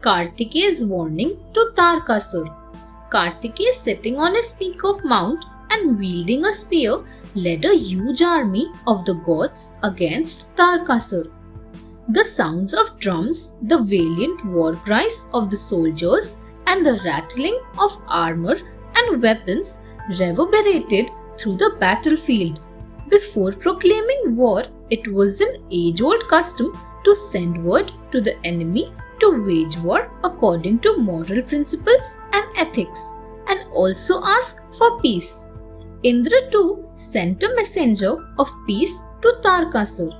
Kartikeya's warning to Tarakasur. Kartikeya, sitting on his peacock mount and wielding a spear, led a huge army of the gods against Tarakasur. The sounds of drums, the valiant war cries of the soldiers, and the rattling of armor and weapons reverberated through the battlefield. Before proclaiming war, it was an age-old custom to send word to the enemy to wage war according to moral principles and ethics, and also ask for peace. Indra too sent a messenger of peace to Tarakasur.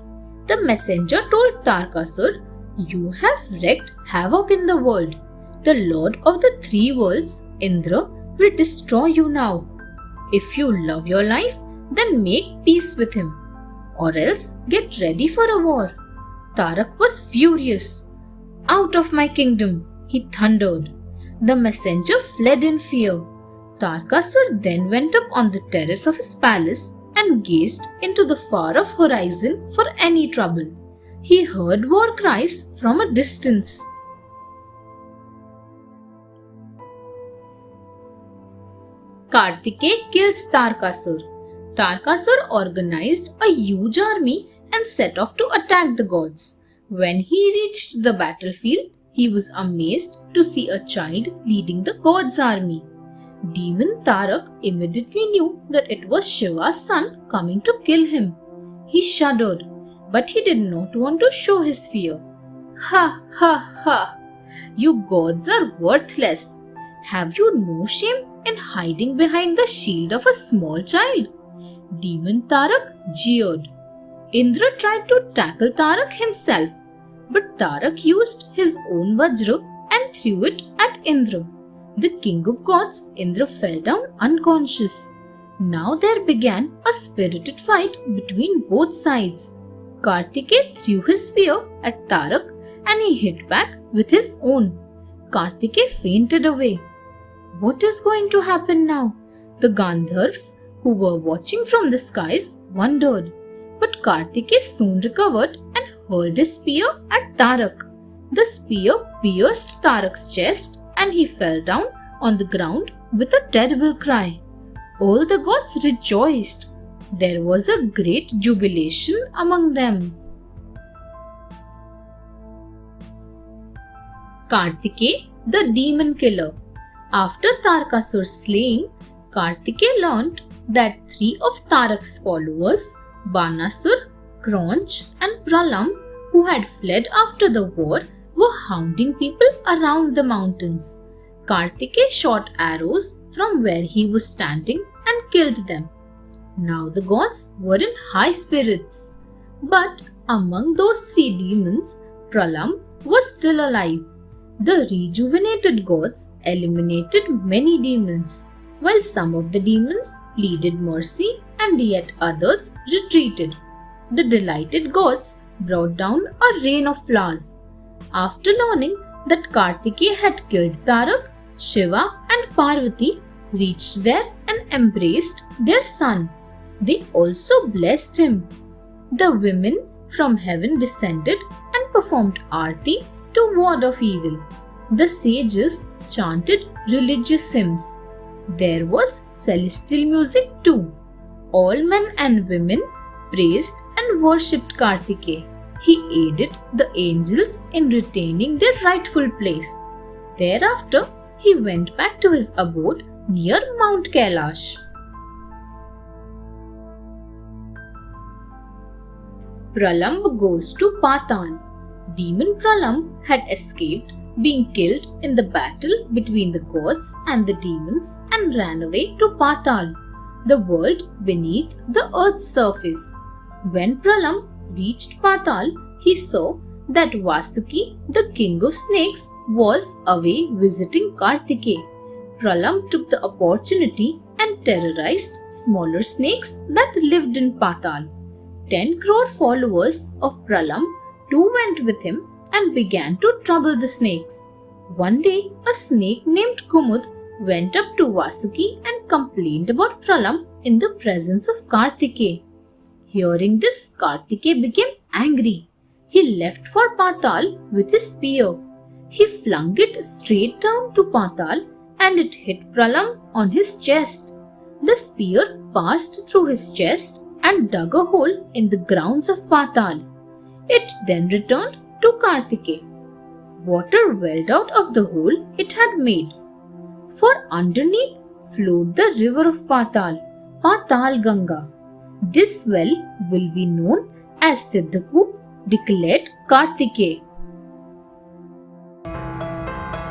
The messenger told Tarakasur, "You have wreaked havoc in the world. The Lord of the three worlds, Indra, will destroy you now. If you love your life, then make peace with him, or else get ready for a war." Tarak was furious. "Out of my kingdom!" he thundered. The messenger fled in fear. Tarakasur then went up on the terrace of his palace and gazed into the far-off horizon for any trouble. He heard war cries from a distance. Kartikeya kills Tarakasur. Tarakasur organized a huge army and set off to attack the gods. When he reached the battlefield, he was amazed to see a child leading the gods' army. Demon Tarak immediately knew that it was Shiva's son coming to kill him. He shuddered, but he did not want to show his fear. "Ha ha ha! You gods are worthless! Have you no shame in hiding behind the shield of a small child?" Demon Tarak jeered. Indra tried to tackle Tarak himself, but Tarak used his own Vajra and threw it at Indra. The king of gods, Indra, fell down unconscious. Now there began a spirited fight between both sides. Kartikeya threw his spear at Tarak and he hit back with his own. Kartikeya fainted away. What is going to happen now? The Gandharvs, who were watching from the skies, wondered. But Kartikeya soon recovered and hurled his spear at Tarak. The spear pierced Tarak's chest and he fell down on the ground with a terrible cry. All the gods rejoiced. There was a great jubilation among them. Kartikeya, the demon killer. After Tarakasur's slaying, Kartikeya learnt that three of Tarak's followers, Banasur, Kronch and Pralam, who had fled after the war, were hounding people around the mountains. Kartikeya shot arrows from where he was standing and killed them. Now the gods were in high spirits. But among those three demons, Pralam was still alive. The rejuvenated gods eliminated many demons, while some of the demons pleaded mercy and yet others retreated. The delighted gods brought down a rain of flowers. After learning that Kartikeya had killed Tarak, Shiva and Parvati reached there and embraced their son. They also blessed him. The women from heaven descended and performed Aarti to ward off evil. The sages chanted religious hymns. There was celestial music too. All men and women praised and worshipped Kartikeya. He aided the angels in retaining their rightful place. Thereafter, he went back to his abode near Mount Kailash. Pralamb goes to Patal. Demon Pralamb had escaped being killed in the battle between the gods and the demons and ran away to Patal, the world beneath the earth's surface. When Pralamb reached Patal, he saw that Vasuki, the king of snakes, was away visiting Kartikeya. Pralamb took the opportunity and terrorized smaller snakes that lived in Patal. 10 crore followers of Pralamb too went with him and began to trouble the snakes. One day, a snake named Kumud went up to Vasuki and complained about Pralamb in the presence of Kartikeya. Hearing this, Kartikeya became angry. He left for Patal with his spear. He flung it straight down to Patal and it hit Pralam on his chest. The spear passed through his chest and dug a hole in the grounds of Patal. It then returned to Kartikeya. Water welled out of the hole it had made. For underneath flowed the river of Patal, Patal Ganga. This well will be known as Siddhakoop, declared Kartikeya.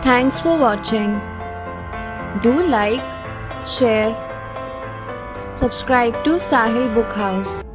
Thanks for watching. Do like, share, subscribe to Sahil Book House.